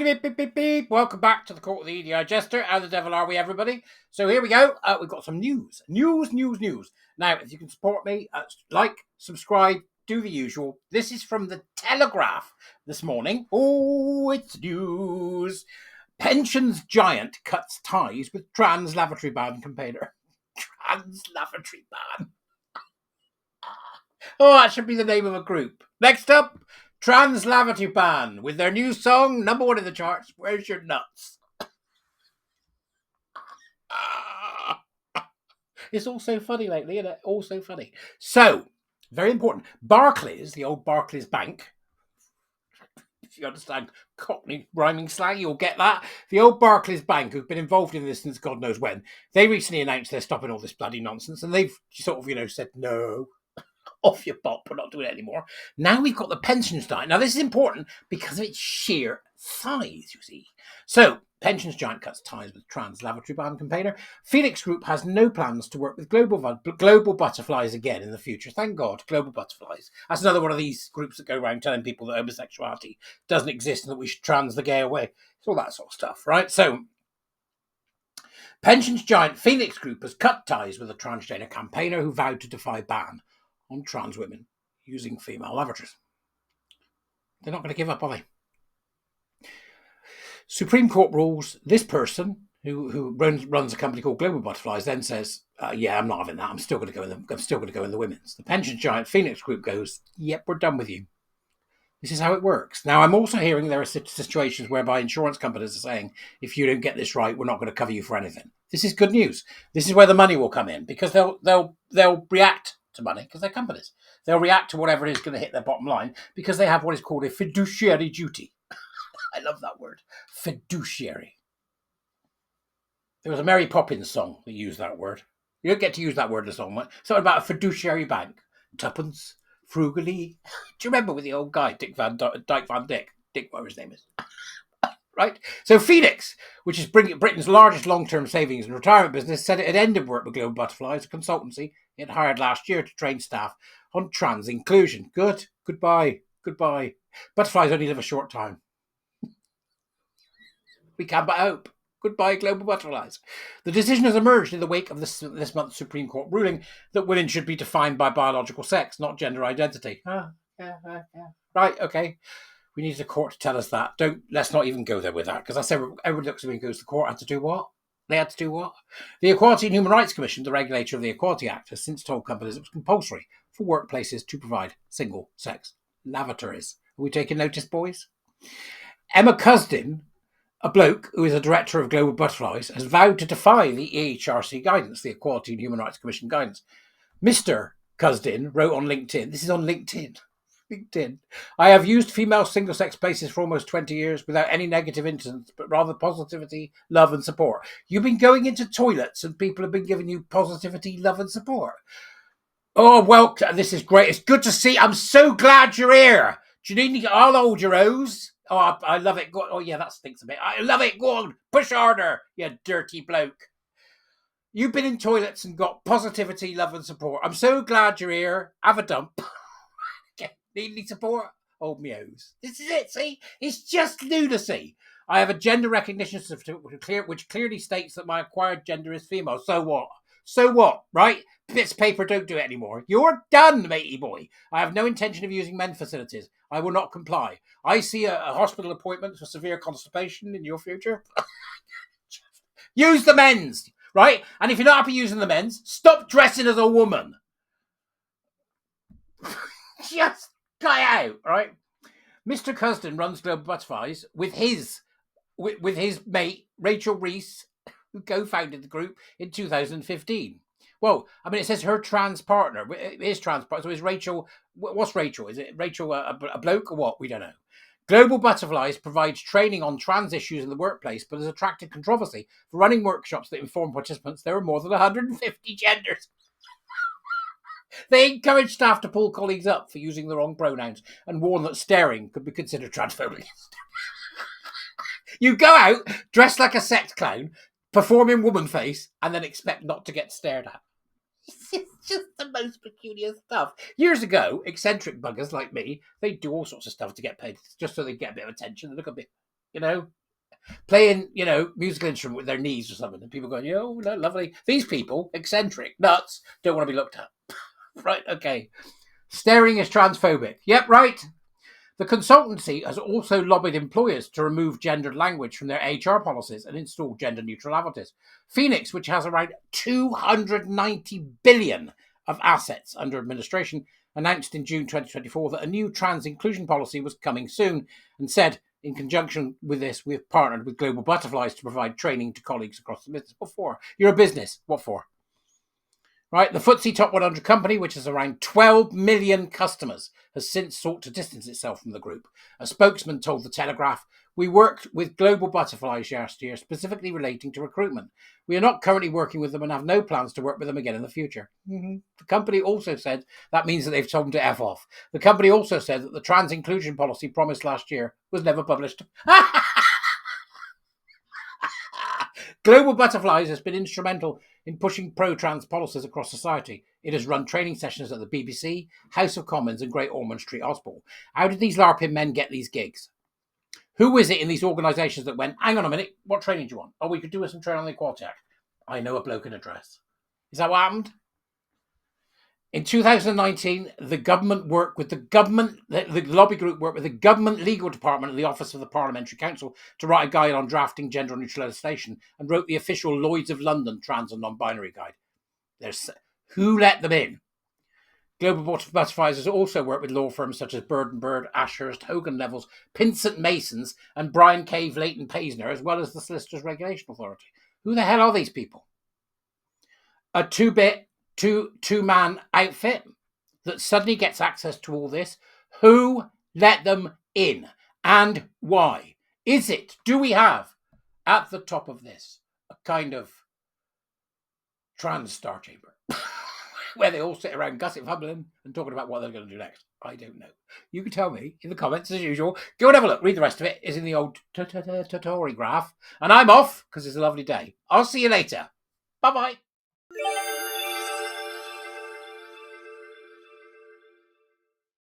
Beep, beep, beep, beep. Welcome back to the Court of the Edijester. How the devil are we, everybody? So here we go. We've got some news. News. Now, if you can support me, like, subscribe, do the usual. This is from the Telegraph this morning. Oh, it's news. Pensions giant cuts ties with trans lavatory ban campaigner. Trans lavatory ban. Oh, that should be the name of a group. Next up, Trans Lavatory Ban with their new song, #1 in the charts, Where's Your Nuts? It's all so funny lately, isn't it? All so funny. So, very important. Barclays, the old Barclays Bank, if you understand Cockney rhyming slang, you'll get that. The old Barclays Bank, who've been involved in this since God knows when, they recently announced they're stopping all this bloody nonsense, and they've sort of, said, no, off your pop, we're not doing it anymore. Now we've got the pensions giant. Now this is important because of its sheer size, you see. So, pensions giant cuts ties with trans lavatory ban campaigner. Phoenix Group has no plans to work with global butterflies again in the future. Thank God, global butterflies. That's another one of these groups that go around telling people that homosexuality doesn't exist and that we should trans the gay away. It's all that sort of stuff, right? So, pensions giant Phoenix Group has cut ties with a transgender campaigner who vowed to defy ban on trans women using female lavatories. They're not going to give up, are they? Supreme Court rules. This person who runs a company called Global Butterflies then says, "Yeah, I'm not having that. I'm still going to go in the women's." The pension giant Phoenix Group goes, "Yep, we're done with you." This is how it works. Now, I'm also hearing there are situations whereby insurance companies are saying, if you don't get this right, we're not going to cover you for anything. This is good news. This is where the money will come in because they'll react to money because they're companies. They'll react to whatever it is going to hit their bottom line because they have what is called a fiduciary duty. I love that word, fiduciary. There was a Mary Poppins song that used that word. You don't get to use that word in a song. Something about a fiduciary bank. Tuppence, frugally. Do you remember with the old guy, Dyke Van Dyke? Dick, whatever his name is. Right? So Phoenix, which is Britain's largest long-term savings and retirement business, said it had ended work with Global Butterflies, a consultancy it hired last year to train staff on trans inclusion. Goodbye. Butterflies only live a short time. We can but hope. Goodbye, Global Butterflies. The decision has emerged in the wake of this month's Supreme Court ruling that women should be defined by biological sex, not gender identity. Right, okay. We needed a court to tell us that. Let's not even go there with that, because I said everybody looks at me and goes, the court had to do what? They had to do what? The Equality and Human Rights Commission, the regulator of the Equality Act, has since told companies it was compulsory for workplaces to provide single-sex lavatories. Are we taking notice, boys? Emma Cusdin, a bloke who is a director of Global Butterflies, has vowed to defy the EHRC guidance, the Equality and Human Rights Commission guidance. Mr. Cusdin wrote on LinkedIn, this is on LinkedIn, I have used female single-sex places for almost 20 years without any negative incidents, but rather positivity, love and support. You've been going into toilets and people have been giving you positivity, love and support. Oh, well, this is great. It's good to see. I'm so glad you're here. Do you need me? I'll hold your hose. Oh, I love it. Oh, yeah, that stinks a bit. I love it. Go on. Push harder, you dirty bloke. You've been in toilets and got positivity, love and support. I'm so glad you're here. Have a dump. Need any support? Hold me hose. This is it, see? It's just lunacy. I have a gender recognition certificate which clearly states that my acquired gender is female. So what? So what, right? Bits of paper don't do it anymore. You're done, matey boy. I have no intention of using men's facilities. I will not comply. I see a hospital appointment for severe constipation in your future. Use the men's, right? And if you're not happy using the men's, stop dressing as a woman. Just cut out, right? Mr. Cusdin runs Global Butterflies with his mate, Rachel Reese, who co-founded the group in 2015. Well, I mean, it says her trans partner. His trans partner. So is Rachel, what's Rachel? Is it Rachel a bloke or what? We don't know. Global Butterflies provides training on trans issues in the workplace, but has attracted controversy for running workshops that inform participants there are more than 150 genders. They encourage staff to pull colleagues up for using the wrong pronouns and warn that staring could be considered transphobic. You go out, dressed like a sex clown, perform in woman face, and then expect not to get stared at. It's just the most peculiar stuff. Years ago, eccentric buggers like me, they'd do all sorts of stuff to get paid, just so they get a bit of attention. They look a bit, playing, musical instrument with their knees or something, and people going, lovely. These people, eccentric, nuts, don't want to be looked at. Right, okay. Staring is transphobic. Yep, right. The consultancy has also lobbied employers to remove gendered language from their HR policies and install gender-neutral avatars. Phoenix, which has around 290 billion of assets under administration, announced in June 2024 that a new trans inclusion policy was coming soon and said, in conjunction with this, we have partnered with Global Butterflies to provide training to colleagues across the business. What for? You're a business. What for? Right, the FTSE Top 100 company, which has around 12 million customers, has since sought to distance itself from the group. A spokesman told The Telegraph, "We worked with Global Butterflies last year, specifically relating to recruitment. We are not currently working with them and have no plans to work with them again in the future." The company also said that means that they've told them to F off. The company also said that the trans inclusion policy promised last year was never published. Global Butterflies has been instrumental in pushing pro-trans policies across society. It has run training sessions at the BBC, House of Commons and Great Ormond Street Hospital. How did these LARPing men get these gigs? Who is it in these organisations that went, hang on a minute, what training do you want? Oh, we could do some training on the Equality Act. I know a bloke in a dress. Is that what happened? In 2019, the government worked with the lobby group worked with the government legal department and the Office of the Parliamentary Council to write a guide on drafting gender neutral legislation and wrote the official Lloyd's of London trans and non-binary guide. Who let them in? Global Butterflies has also worked with law firms such as Bird & Bird, Ashurst, Hogan Levels, Pinsent Masons and Brian Cave Leighton Paisner, as well as the Solicitors Regulation Authority. Who the hell are these people? A two-man outfit that suddenly gets access to all this. Who let them in and why? Do we have at the top of this a kind of trans star chamber where they all sit around gossip fumbling and talking about what they're going to do next? I don't know. You can tell me in the comments as usual. Go and have a look. Read the rest of it. It's in the old tutorial graph. And I'm off because it's a lovely day. I'll see you later. Bye-bye.